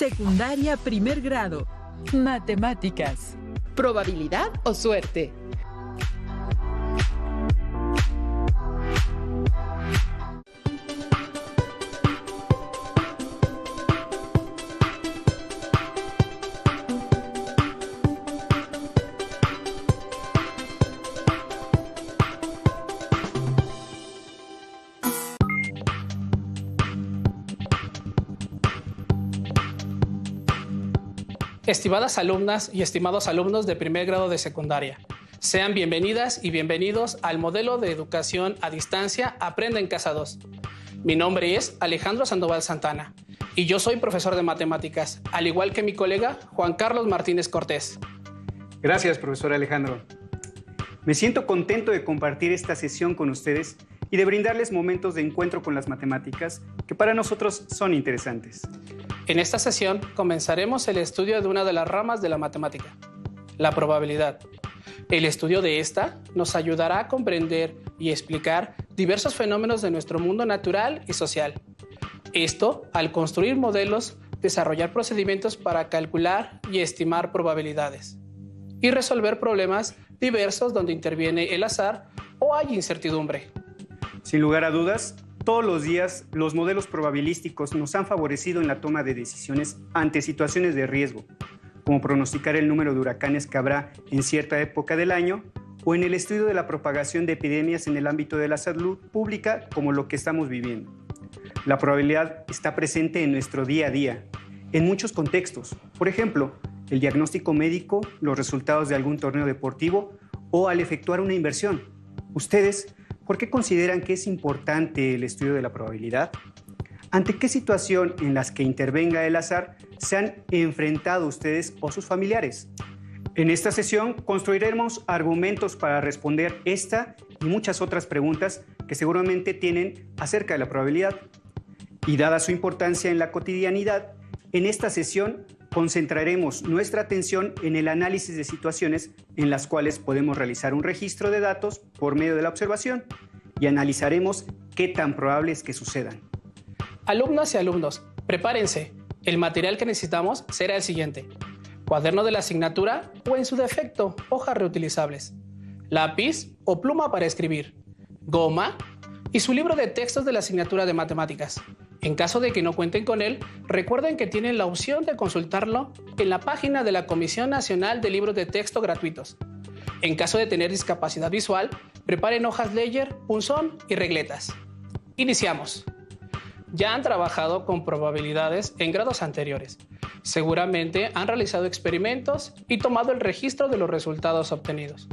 Secundaria primer grado. Matemáticas. ¿Probabilidad o suerte? Estimadas alumnas y estimados alumnos de primer grado de secundaria, sean bienvenidas y bienvenidos al modelo de educación a distancia Aprende en Casa 2. Mi nombre es Alejandro Sandoval Santana y yo soy profesor de matemáticas, al igual que mi colega Juan Carlos Martínez Cortés. Gracias, profesor Alejandro. Me siento contento de compartir esta sesión con ustedes y de brindarles momentos de encuentro con las matemáticas que para nosotros son interesantes. En esta sesión comenzaremos el estudio de una de las ramas de la matemática, la probabilidad. El estudio de esta nos ayudará a comprender y explicar diversos fenómenos de nuestro mundo natural y social. Esto al construir modelos, desarrollar procedimientos para calcular y estimar probabilidades y resolver problemas diversos donde interviene el azar o hay incertidumbre. Sin lugar a dudas, todos los días los modelos probabilísticos nos han favorecido en la toma de decisiones ante situaciones de riesgo, como pronosticar el número de huracanes que habrá en cierta época del año o en el estudio de la propagación de epidemias en el ámbito de la salud pública como lo que estamos viviendo. La probabilidad está presente en nuestro día a día, en muchos contextos. Por ejemplo, el diagnóstico médico, los resultados de algún torneo deportivo o al efectuar una inversión. ¿Ustedes por qué consideran que es importante el estudio de la probabilidad? ¿Ante qué situación en las que intervenga el azar se han enfrentado ustedes o sus familiares? En esta sesión construiremos argumentos para responder esta y muchas otras preguntas que seguramente tienen acerca de la probabilidad. Y dada su importancia en la cotidianidad, en esta sesión concentraremos nuestra atención en el análisis de situaciones en las cuales podemos realizar un registro de datos por medio de la observación y analizaremos qué tan probable es que sucedan. Alumnas y alumnos, prepárense. El material que necesitamos será el siguiente: cuaderno de la asignatura o, en su defecto, hojas reutilizables, lápiz o pluma para escribir, goma y su libro de textos de la asignatura de matemáticas. En caso de que no cuenten con él, recuerden que tienen la opción de consultarlo en la página de la Comisión Nacional de Libros de Texto gratuitos. En caso de tener discapacidad visual, preparen hojas Ledger, punzón y regletas. Iniciamos. Ya han trabajado con probabilidades en grados anteriores. Seguramente han realizado experimentos y tomado el registro de los resultados obtenidos.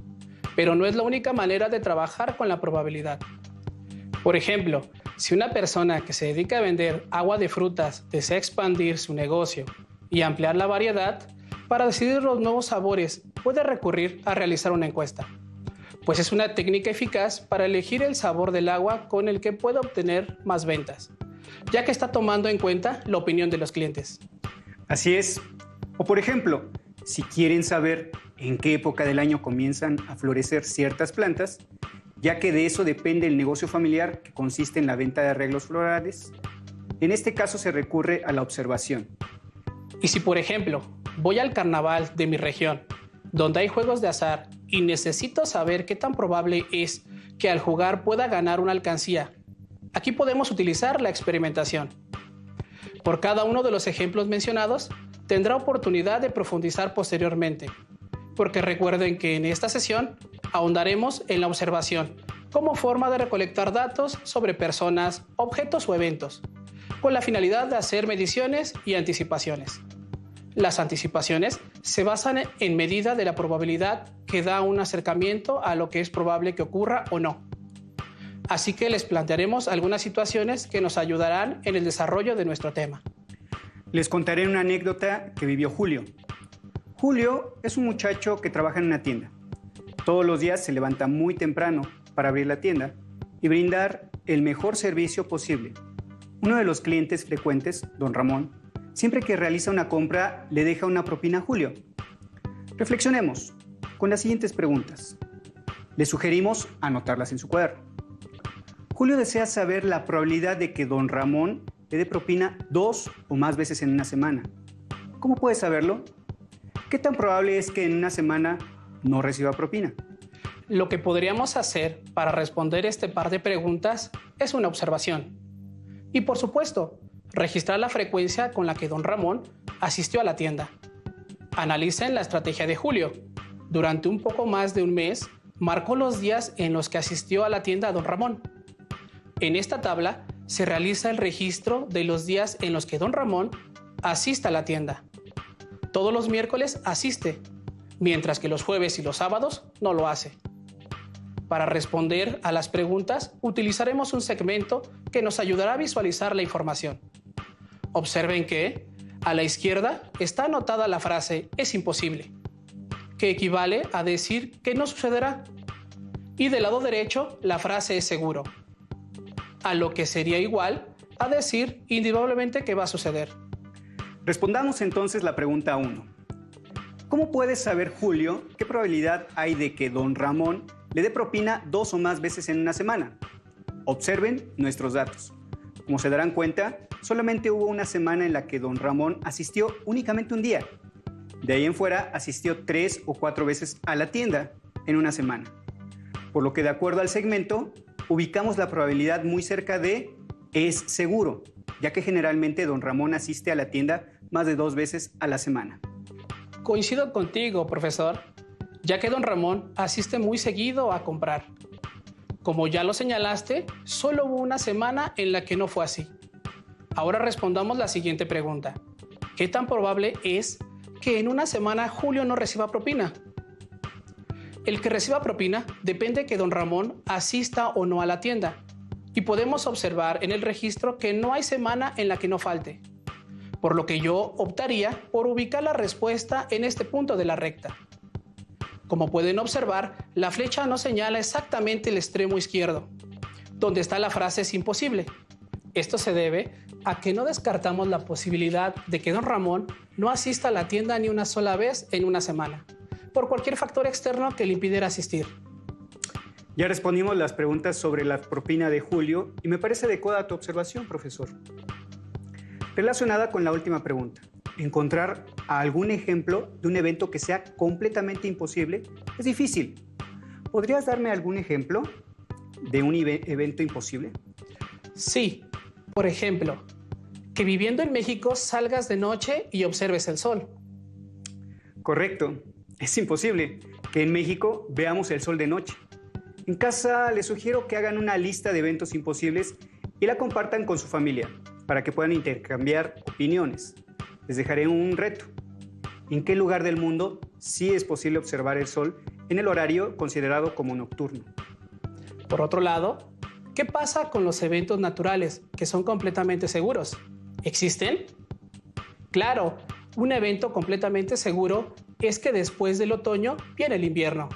Pero no es la única manera de trabajar con la probabilidad. Por ejemplo, si una persona que se dedica a vender agua de frutas desea expandir su negocio y ampliar la variedad, para decidir los nuevos sabores puede recurrir a realizar una encuesta, pues es una técnica eficaz para elegir el sabor del agua con el que puede obtener más ventas, ya que está tomando en cuenta la opinión de los clientes. Así es. O por ejemplo, si quieren saber en qué época del año comienzan a florecer ciertas plantas, ya que de eso depende el negocio familiar que consiste en la venta de arreglos florales, en este caso se recurre a la observación. Y si, por ejemplo, voy al carnaval de mi región, donde hay juegos de azar y necesito saber qué tan probable es que al jugar pueda ganar una alcancía, aquí podemos utilizar la experimentación. Por cada uno de los ejemplos mencionados, tendrá oportunidad de profundizar posteriormente, porque recuerden que en esta sesión ahondaremos en la observación como forma de recolectar datos sobre personas, objetos o eventos, con la finalidad de hacer mediciones y anticipaciones. Las anticipaciones se basan en medida de la probabilidad que da un acercamiento a lo que es probable que ocurra o no. Así que les plantearemos algunas situaciones que nos ayudarán en el desarrollo de nuestro tema. Les contaré una anécdota que vivió Julio. Julio es un muchacho que trabaja en una tienda. Todos los días se levanta muy temprano para abrir la tienda y brindar el mejor servicio posible. Uno de los clientes frecuentes, don Ramón, siempre que realiza una compra le deja una propina a Julio. Reflexionemos con las siguientes preguntas. Le sugerimos anotarlas en su cuaderno. Julio desea saber la probabilidad de que don Ramón le dé propina 2 o más veces en una semana. ¿Cómo puedes saberlo? ¿Qué tan probable es que en una semana no reciba propina? Lo que podríamos hacer para responder este par de preguntas es una observación. Y por supuesto, registrar la frecuencia con la que don Ramón asistió a la tienda. Analicen la estrategia de Julio. Durante un poco más de un mes, marcó los días en los que asistió a la tienda don Ramón. En esta tabla se realiza el registro de los días en los que don Ramón asiste a la tienda. Todos los miércoles asiste, mientras que los jueves y los sábados no lo hace. Para responder a las preguntas, utilizaremos un segmento que nos ayudará a visualizar la información. Observen que a la izquierda está anotada la frase "es imposible", que equivale a decir que no sucederá. Y del lado derecho, la frase "es seguro", a lo que sería igual a decir indudablemente que va a suceder. Respondamos entonces la pregunta 1. ¿Cómo puede saber Julio qué probabilidad hay de que don Ramón le dé propina 2 o más veces en una semana? Observen nuestros datos. Como se darán cuenta, solamente hubo una semana en la que don Ramón asistió únicamente un día. De ahí en fuera asistió 3 o 4 veces a la tienda en una semana. Por lo que, de acuerdo al segmento, ubicamos la probabilidad muy cerca de "es seguro", ya que generalmente don Ramón asiste a la tienda más de 2 veces a la semana. Coincido contigo, profesor, ya que don Ramón asiste muy seguido a comprar. Como ya lo señalaste, solo hubo una semana en la que no fue así. Ahora respondamos la siguiente pregunta. ¿Qué tan probable es que en una semana Julio no reciba propina? El que reciba propina depende que don Ramón asista o no a la tienda. Y podemos observar en el registro que no hay semana en la que no falte. Por lo que yo optaría por ubicar la respuesta en este punto de la recta. Como pueden observar, la flecha no señala exactamente el extremo izquierdo, donde está la frase "es imposible". Esto se debe a que no descartamos la posibilidad de que don Ramón no asista a la tienda ni una sola vez en una semana, por cualquier factor externo que le impidiera asistir. Ya respondimos las preguntas sobre la propina de Julio y me parece adecuada tu observación, profesor. Relacionada con la última pregunta, encontrar algún ejemplo de un evento que sea completamente imposible es difícil. ¿Podrías darme algún ejemplo de un evento imposible? Sí, por ejemplo, que viviendo en México salgas de noche y observes el sol. Correcto, es imposible que en México veamos el sol de noche. En casa les sugiero que hagan una lista de eventos imposibles y la compartan con su familia para que puedan intercambiar opiniones. Les dejaré un reto. ¿En qué lugar del mundo sí es posible observar el sol en el horario considerado como nocturno? Por otro lado, ¿qué pasa con los eventos naturales que son completamente seguros? ¿Existen? Claro, un evento completamente seguro es que después del otoño viene el invierno.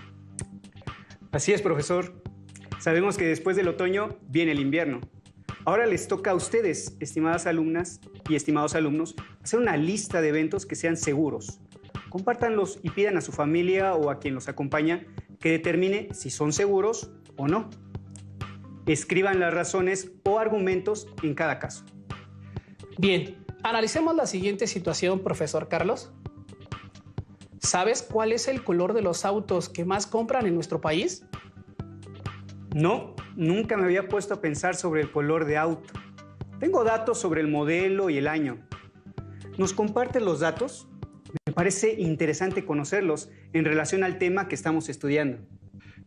Así es, profesor. Sabemos que después del otoño viene el invierno. Ahora les toca a ustedes, estimadas alumnas y estimados alumnos, hacer una lista de eventos que sean seguros. Compártanlos y pidan a su familia o a quien los acompaña que determine si son seguros o no. Escriban las razones o argumentos en cada caso. Bien, analicemos la siguiente situación, profesor Carlos. ¿Sabes cuál es el color de los autos que más compran en nuestro país? No, nunca me había puesto a pensar sobre el color de auto. Tengo datos sobre el modelo y el año. ¿Nos compartes los datos? Me parece interesante conocerlos en relación al tema que estamos estudiando.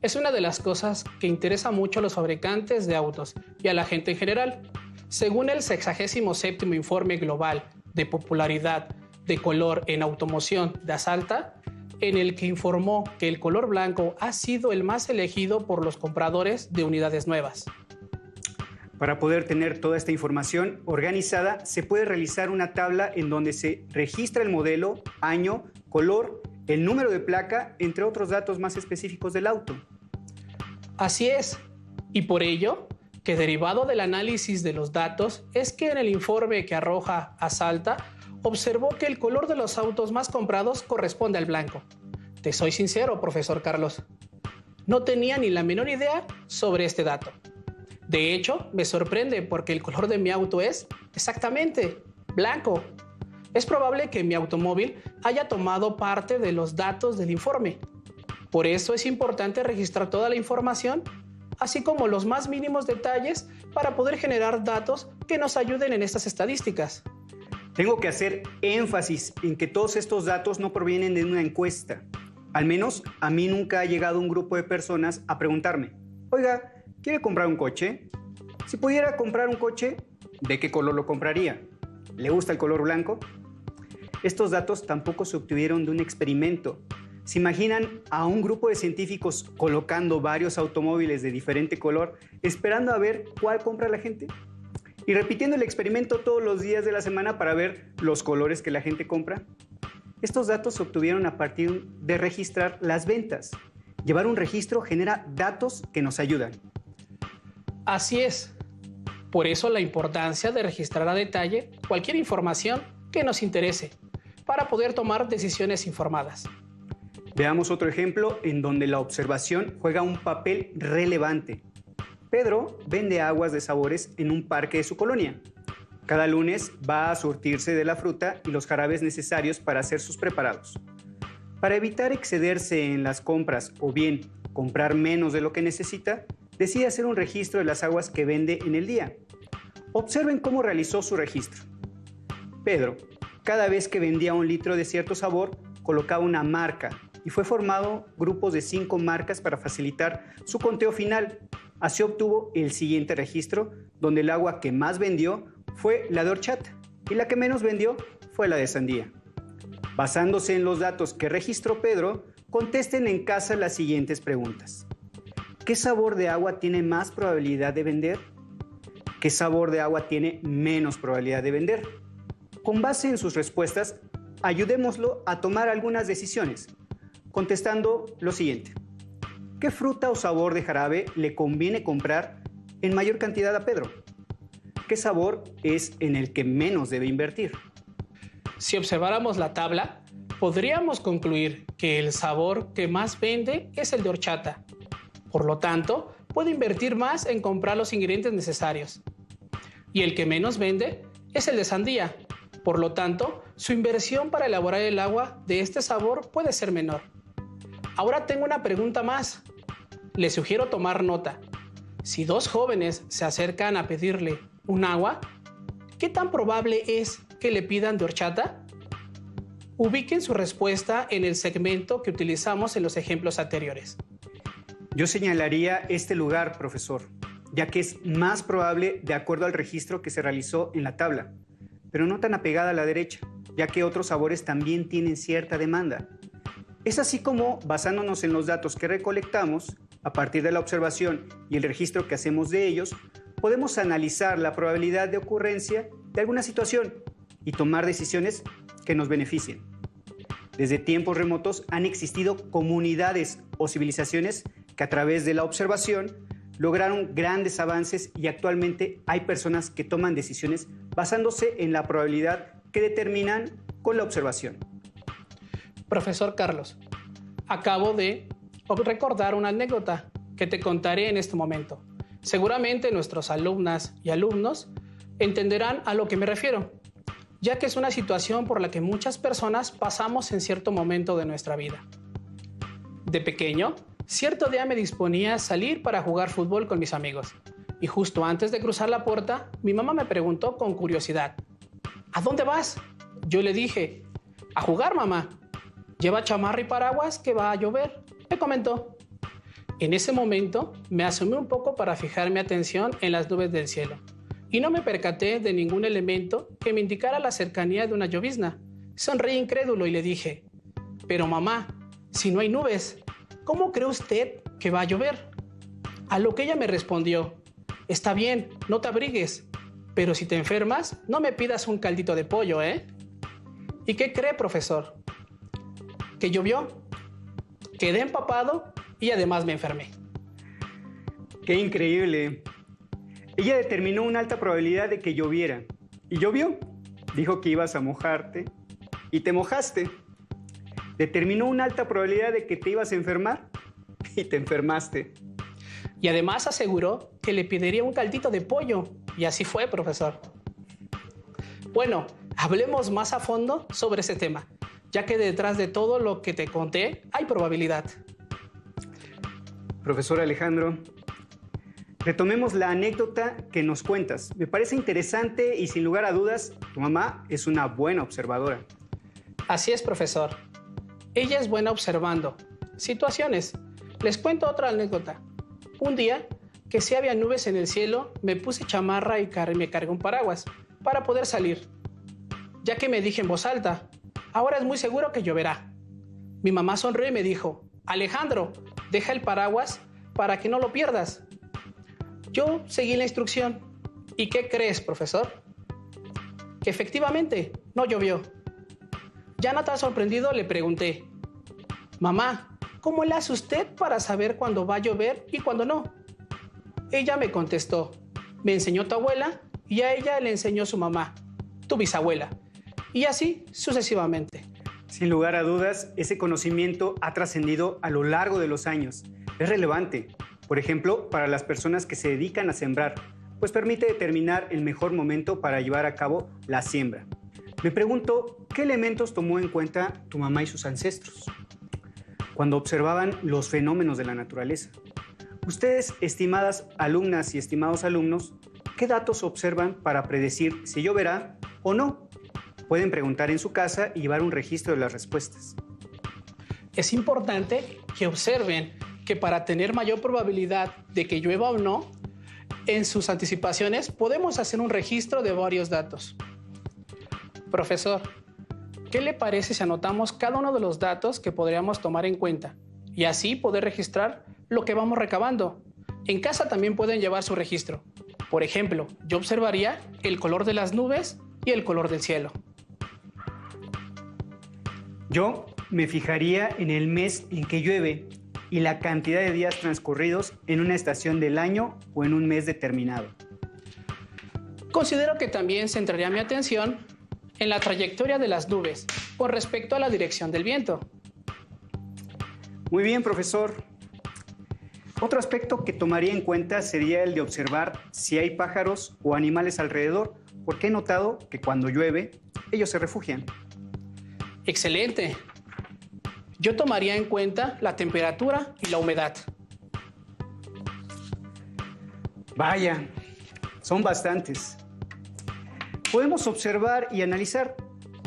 Es una de las cosas que interesa mucho a los fabricantes de autos y a la gente en general. Según el 67º Informe Global de Popularidad de Color en Automoción de Asalta, en el que informó que el color blanco ha sido el más elegido por los compradores de unidades nuevas. Para poder tener toda esta información organizada, se puede realizar una tabla en donde se registra el modelo, año, color, el número de placa, entre otros datos más específicos del auto. Así es, y por ello, que derivado del análisis de los datos, es que en el informe que arroja Asalta, observó que el color de los autos más comprados corresponde al blanco. Te soy sincero, profesor Carlos. No tenía ni la menor idea sobre este dato. De hecho, me sorprende porque el color de mi auto es exactamente blanco. Es probable que mi automóvil haya tomado parte de los datos del informe. Por eso es importante registrar toda la información, así como los más mínimos detalles para poder generar datos que nos ayuden en estas estadísticas. Tengo que hacer énfasis en que todos estos datos no provienen de una encuesta. Al menos a mí nunca ha llegado un grupo de personas a preguntarme, oiga, ¿quiere comprar un coche? Si pudiera comprar un coche, ¿de qué color lo compraría? ¿Le gusta el color blanco? Estos datos tampoco se obtuvieron de un experimento. ¿Se imaginan a un grupo de científicos colocando varios automóviles de diferente color, esperando a ver cuál compra la gente? Y repitiendo el experimento todos los días de la semana para ver los colores que la gente compra. Estos datos se obtuvieron a partir de registrar las ventas. Llevar un registro genera datos que nos ayudan. Así es. Por eso la importancia de registrar a detalle cualquier información que nos interese para poder tomar decisiones informadas. Veamos otro ejemplo en donde la observación juega un papel relevante. Pedro vende aguas de sabores en un parque de su colonia. Cada lunes va a surtirse de la fruta y los jarabes necesarios para hacer sus preparados. Para evitar excederse en las compras o bien comprar menos de lo que necesita, decide hacer un registro de las aguas que vende en el día. Observen cómo realizó su registro. Pedro, cada vez que vendía 1 litro de cierto sabor, colocaba una marca y fue formado grupos de 5 marcas para facilitar su conteo final. Así obtuvo el siguiente registro, donde el agua que más vendió fue la de horchata y la que menos vendió fue la de sandía. Basándose en los datos que registró Pedro, contesten en casa las siguientes preguntas. ¿Qué sabor de agua tiene más probabilidad de vender? ¿Qué sabor de agua tiene menos probabilidad de vender? Con base en sus respuestas, ayudémoslo a tomar algunas decisiones, contestando lo siguiente. ¿Qué fruta o sabor de jarabe le conviene comprar en mayor cantidad a Pedro? ¿Qué sabor es en el que menos debe invertir? Si observáramos la tabla, podríamos concluir que el sabor que más vende es el de horchata. Por lo tanto, puede invertir más en comprar los ingredientes necesarios. Y el que menos vende es el de sandía. Por lo tanto, su inversión para elaborar el agua de este sabor puede ser menor. Ahora tengo una pregunta más. Les sugiero tomar nota. Si 2 jóvenes se acercan a pedirle un agua, ¿qué tan probable es que le pidan de horchata? Ubiquen su respuesta en el segmento que utilizamos en los ejemplos anteriores. Yo señalaría este lugar, profesor, ya que es más probable de acuerdo al registro que se realizó en la tabla, pero no tan apegada a la derecha, ya que otros sabores también tienen cierta demanda. Es así como, basándonos en los datos que recolectamos, a partir de la observación y el registro que hacemos de ellos, podemos analizar la probabilidad de ocurrencia de alguna situación y tomar decisiones que nos beneficien. Desde tiempos remotos han existido comunidades o civilizaciones que a través de la observación lograron grandes avances y actualmente hay personas que toman decisiones basándose en la probabilidad que determinan con la observación. Profesor Carlos, acabo de recordar una anécdota que te contaré en este momento. Seguramente nuestros alumnas y alumnos entenderán a lo que me refiero, ya que es una situación por la que muchas personas pasamos en cierto momento de nuestra vida. De pequeño, cierto día me disponía a salir para jugar fútbol con mis amigos, y justo antes de cruzar la puerta, mi mamá me preguntó con curiosidad, ¿a dónde vas? Yo le dije, a jugar, mamá. Lleva chamarra y paraguas que va a llover, me comentó. En ese momento me asomé un poco para fijar mi atención en las nubes del cielo y no me percaté de ningún elemento que me indicara la cercanía de una llovizna. Sonreí incrédulo y le dije, pero mamá, si no hay nubes, ¿cómo cree usted que va a llover? A lo que ella me respondió, está bien, no te abrigues, pero si te enfermas, no me pidas un caldito de pollo, ¿eh? ¿Y qué cree, profesor? Que llovió, quedé empapado y además me enfermé. ¡Qué increíble! Ella determinó una alta probabilidad de que lloviera. ¿Y llovió? Dijo que ibas a mojarte y te mojaste. Determinó una alta probabilidad de que te ibas a enfermar y te enfermaste. Y además aseguró que le pediría un caldito de pollo. Y así fue, profesor. Bueno, Hablemos más a fondo sobre ese tema, ya que detrás de todo lo que te conté hay probabilidad. Profesor Alejandro, retomemos la anécdota que nos cuentas. Me parece interesante y sin lugar a dudas, tu mamá es una buena observadora. Así es, profesor. Ella es buena observando situaciones. Les cuento otra anécdota. Un día, que sí había nubes en el cielo, me puse chamarra y me cargué un paraguas para poder salir, ya que me dije en voz alta, ahora es muy seguro que lloverá. Mi mamá sonrió y me dijo, Alejandro, deja el paraguas para que no lo pierdas. Yo seguí la instrucción. ¿Y qué crees, profesor? Que efectivamente no llovió. Ya no tan sorprendido le pregunté, mamá, ¿cómo le hace usted para saber cuándo va a llover y cuándo no? Ella me contestó, me enseñó tu abuela y a ella le enseñó su mamá, tu bisabuela, y así sucesivamente. Sin lugar a dudas, ese conocimiento ha trascendido a lo largo de los años. Es relevante, por ejemplo, para las personas que se dedican a sembrar, pues permite determinar el mejor momento para llevar a cabo la siembra. Me pregunto, ¿qué elementos tomó en cuenta tu mamá y sus ancestros cuando observaban los fenómenos de la naturaleza? Ustedes, estimadas alumnas y estimados alumnos, ¿qué datos observan para predecir si lloverá o no? Pueden preguntar en su casa y llevar un registro de las respuestas. Es importante que observen que para tener mayor probabilidad de que llueva o no, en sus anticipaciones podemos hacer un registro de varios datos. Profesor, ¿qué le parece si anotamos cada uno de los datos que podríamos tomar en cuenta y así poder registrar lo que vamos recabando? En casa también pueden llevar su registro. Por ejemplo, yo observaría el color de las nubes y el color del cielo. Yo me fijaría en el mes en que llueve y la cantidad de días transcurridos en una estación del año o en un mes determinado. Considero que también centraría mi atención en la trayectoria de las nubes con respecto a la dirección del viento. Muy bien, profesor. Otro aspecto que tomaría en cuenta sería el de observar si hay pájaros o animales alrededor, porque he notado que cuando llueve, ellos se refugian. Excelente. Yo tomaría en cuenta la temperatura y la humedad. Vaya, son bastantes. Podemos observar y analizar.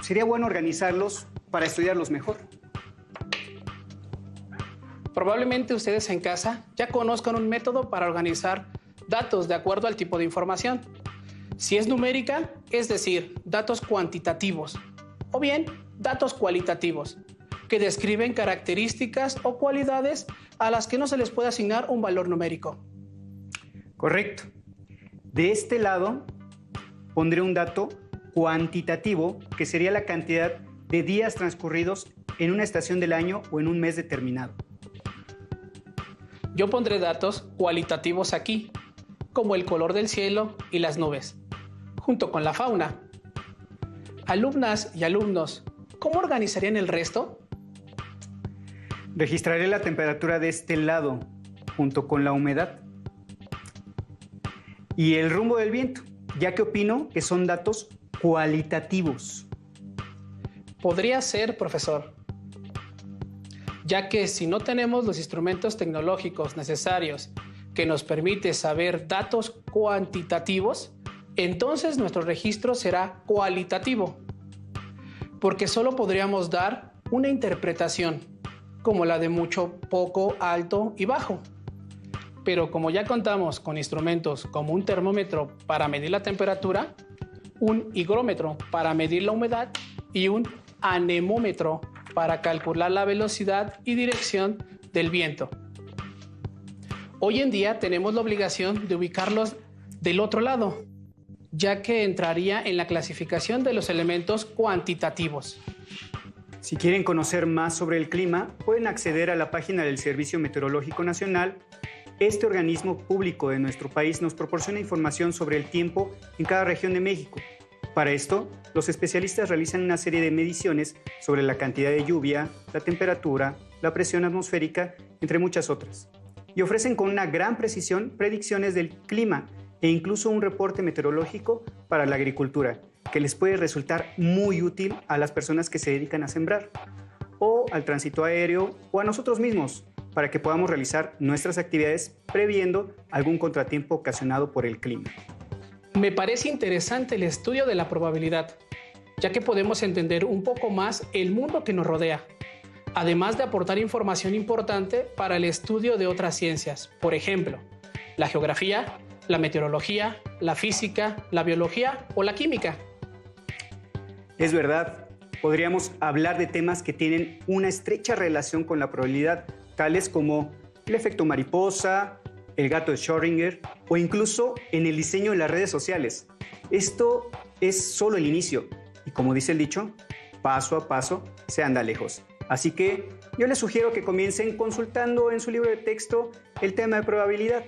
Sería bueno organizarlos para estudiarlos mejor. Probablemente ustedes en casa ya conozcan un método para organizar datos de acuerdo al tipo de información. Si es numérica, es decir, datos cuantitativos, o bien datos cualitativos, que describen características o cualidades a las que no se les puede asignar un valor numérico. Correcto. De este lado, pondré un dato cuantitativo, que sería la cantidad de días transcurridos en una estación del año o en un mes determinado. Yo pondré datos cualitativos aquí, como el color del cielo y las nubes, junto con la fauna. Alumnas y alumnos, ¿cómo organizarían el resto? Registraré la temperatura de este lado, junto con la humedad y el rumbo del viento, ya que opino que son datos cualitativos. Podría ser, profesor, ya que si no tenemos los instrumentos tecnológicos necesarios que nos permite saber datos cuantitativos, entonces nuestro registro será cualitativo, porque solo podríamos dar una interpretación, como la de mucho, poco, alto y bajo. Pero como ya contamos con instrumentos como un termómetro para medir la temperatura, un higrómetro para medir la humedad y un anemómetro para calcular la velocidad y dirección del viento. Hoy en día tenemos la obligación de ubicarlos del otro lado, ya que entraría en la clasificación de los elementos cuantitativos. Si quieren conocer más sobre el clima, pueden acceder a la página del Servicio Meteorológico Nacional. Este organismo público de nuestro país nos proporciona información sobre el tiempo en cada región de México. Para esto, los especialistas realizan una serie de mediciones sobre la cantidad de lluvia, la temperatura, la presión atmosférica, entre muchas otras. Y ofrecen con una gran precisión predicciones del clima e incluso un reporte meteorológico para la agricultura, que les puede resultar muy útil a las personas que se dedican a sembrar, o al tránsito aéreo, o a nosotros mismos, para que podamos realizar nuestras actividades previendo algún contratiempo ocasionado por el clima. Me parece interesante el estudio de la probabilidad, ya que podemos entender un poco más el mundo que nos rodea, además de aportar información importante para el estudio de otras ciencias, por ejemplo, la geografía, la meteorología, la física, la biología o la química. Es verdad, podríamos hablar de temas que tienen una estrecha relación con la probabilidad, tales como el efecto mariposa, el gato de Schrödinger o incluso en el diseño de las redes sociales. Esto es solo el inicio y, como dice el dicho, paso a paso se anda lejos. Así que yo les sugiero que comiencen consultando en su libro de texto el tema de probabilidad.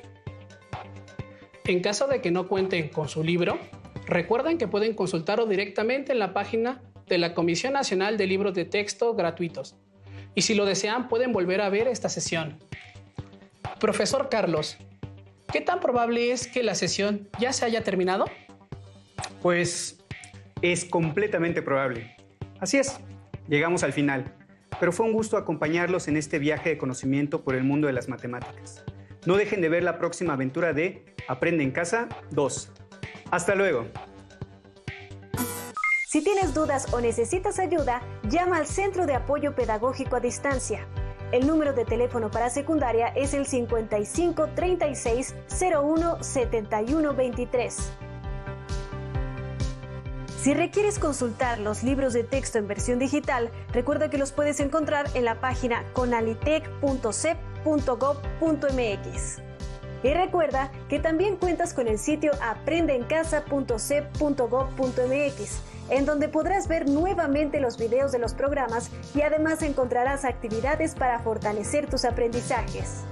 En caso de que no cuenten con su libro, recuerden que pueden consultarlo directamente en la página de la Comisión Nacional de Libros de Texto gratuitos. Y si lo desean, pueden volver a ver esta sesión. Profesor Carlos, ¿qué tan probable es que la sesión ya se haya terminado? Pues es completamente probable. Así es, llegamos al final, pero fue un gusto acompañarlos en este viaje de conocimiento por el mundo de las matemáticas. No dejen de ver la próxima aventura de Aprende en Casa 2. Hasta luego. Si tienes dudas o necesitas ayuda, llama al Centro de Apoyo Pedagógico a Distancia. El número de teléfono para secundaria es el 55 36 01 71 23. Si requieres consultar los libros de texto en versión digital, recuerda que los puedes encontrar en la página conalitec.cep.gov.mx. Y recuerda que también cuentas con el sitio aprendeencasa.cep.gov.mx, en donde podrás ver nuevamente los videos de los programas y además encontrarás actividades para fortalecer tus aprendizajes.